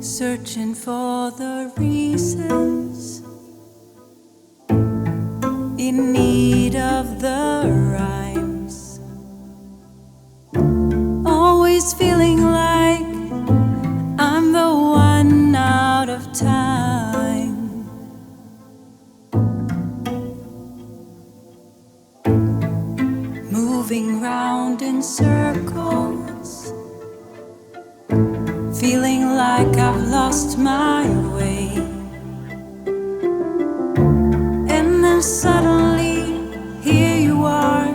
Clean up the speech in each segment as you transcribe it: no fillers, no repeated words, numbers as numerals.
searching for the reasons, in need of the rhymes, always feeling like I'm the one out of time. Moving round in circles, feeling like I've lost my way. And then suddenly, here you are,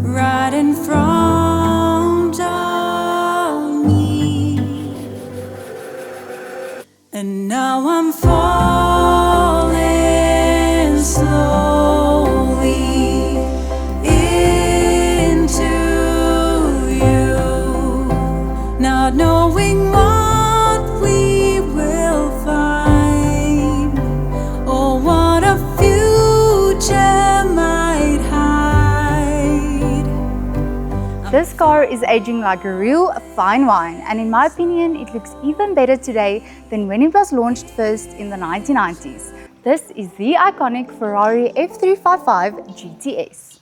right in front of me. And now I'm falling slowly into you, not knowing what we will find, or what a future might hide. This car is aging like a real fine wine, and in my opinion it looks even better today than when it was launched first in the 1990s. This is the iconic Ferrari F355 GTS.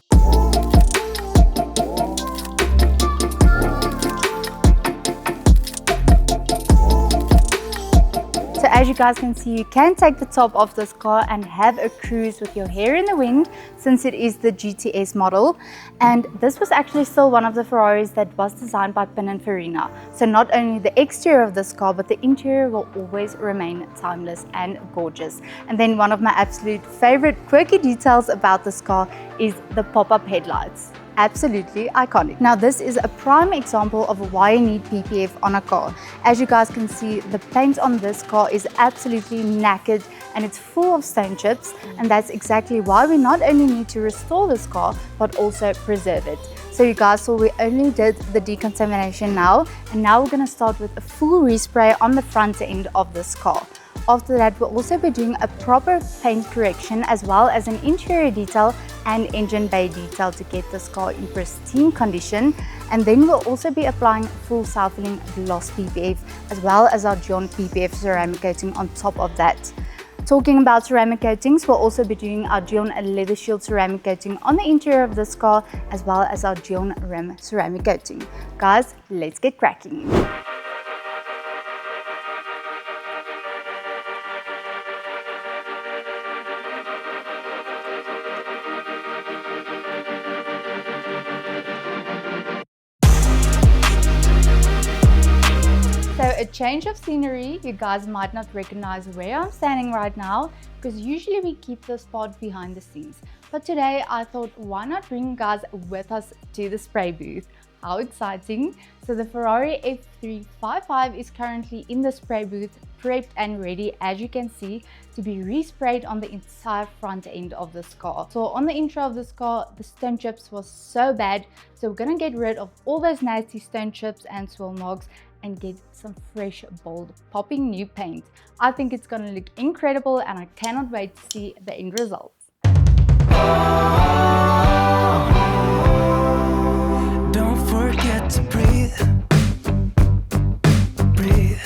So as you guys can see, you can take the top off this car and have a cruise with your hair in the wind, since it is the GTS model. And this was actually still one of the Ferraris that was designed by Pininfarina. So not only the exterior of this car, but the interior will always remain timeless and gorgeous. And then one of my absolute favorite quirky details about this car is the pop-up headlights. Absolutely iconic. Now this is a prime example of why you need PPF on a car. As you guys can see, the paint on this car is absolutely knackered and it's full of stone chips, and that's exactly why we not only need to restore this car but also preserve it. So you guys saw we only did the decontamination now, and now we're going to start with a full respray on the front end of this car. After that, we'll also be doing a proper paint correction as well as an interior detail and engine bay detail to get this car in pristine condition. And then we'll also be applying full self-filling gloss PPF as well as our GYEON PPF ceramic coating on top of that. Talking about ceramic coatings, we'll also be doing our GYEON leather shield ceramic coating on the interior of this car as well as our GYEON rim ceramic coating. Guys, let's get cracking. So a change of scenery, you guys might not recognize where I'm standing right now because usually we keep this part behind the scenes. But today I thought, why not bring you guys with us to the spray booth? How exciting! So the Ferrari F355 is currently in the spray booth, prepped and ready, as you can see, to be resprayed on the entire front end of this car. So on the intro of this car, the stone chips was so bad, so we're gonna get rid of all those nasty stone chips and swirl marks and get some fresh, bold, popping new paint. I think it's gonna look incredible and I cannot wait to see the end results. Don't forget to breathe, breathe,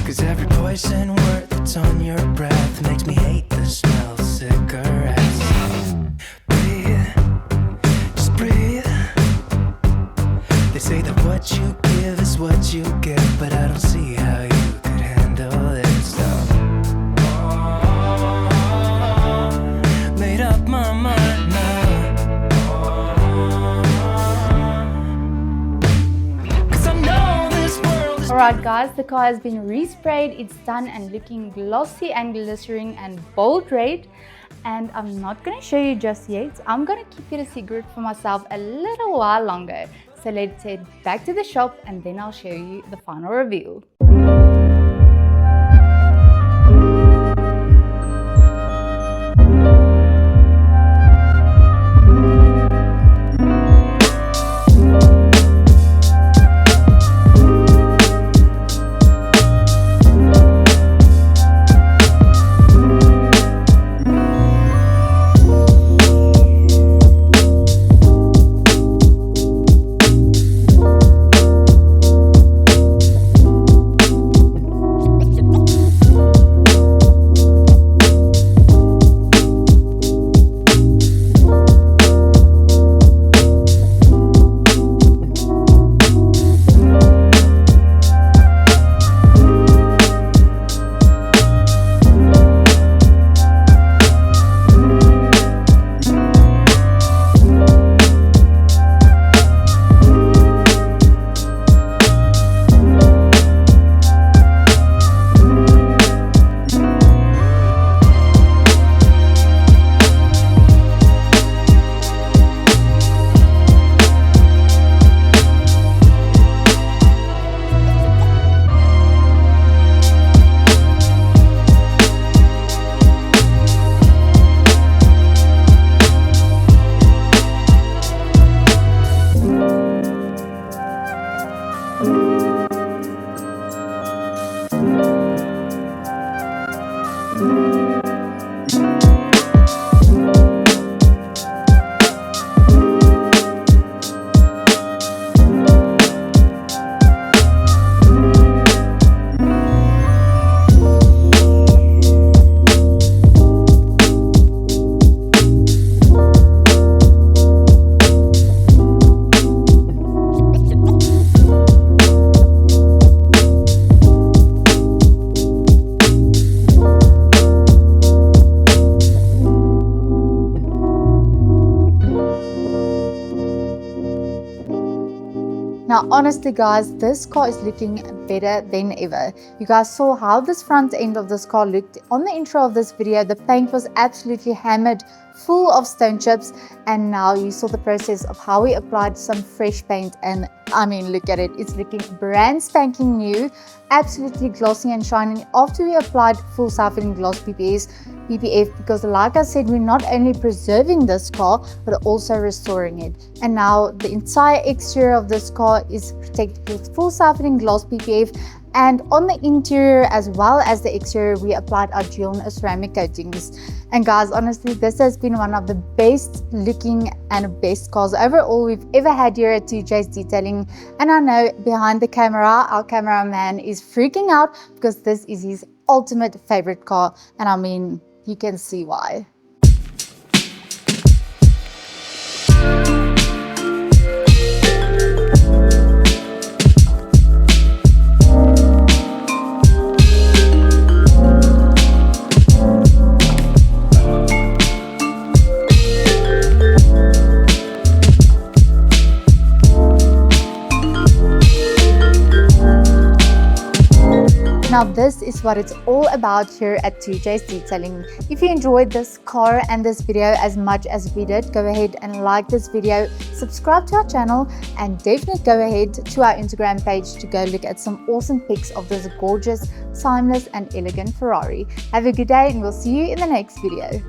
'cause every poison word that's on your breath makes me hate the smell of cigarettes. Breathe, just breathe. They say that what you give is what you get, but I don't see how you could handle this stuff. Made up my mind now. Alright guys, the car has been resprayed, it's done and looking glossy and glistering and bold red. And I'm not going to show you just yet, I'm going to keep it a secret for myself a little while longer. So let's head back to the shop and then I'll show you the final reveal. honestly guys, this car is looking better than ever. You guys saw how this front end of this car looked on the intro of this video. The paint was absolutely hammered, full of stone chips, and now you saw the process of how we applied some fresh paint, and I mean, look at it, it's looking brand spanking new, absolutely glossy and shiny after we applied full self-fitting gloss PPF, because like I said, we're not only preserving this car but also restoring it. And now the entire exterior of this car is protected with full self-fitting gloss PPF, and on the interior as well as the exterior we applied our GYEON ceramic coatings. And guys, honestly, this has been one of the best looking and best cars overall we've ever had here at 2J's Detailing. And I know behind the camera our cameraman is freaking out because this is his ultimate favorite car, and I mean, you can see why. Now this is what it's all about here at 2J's Detailing. If you enjoyed this car and this video as much as we did, go ahead and like this video, subscribe to our channel, and definitely go ahead to our Instagram page to go look at some awesome pics of this gorgeous, timeless and elegant Ferrari. Have a good day and we'll see you in the next video.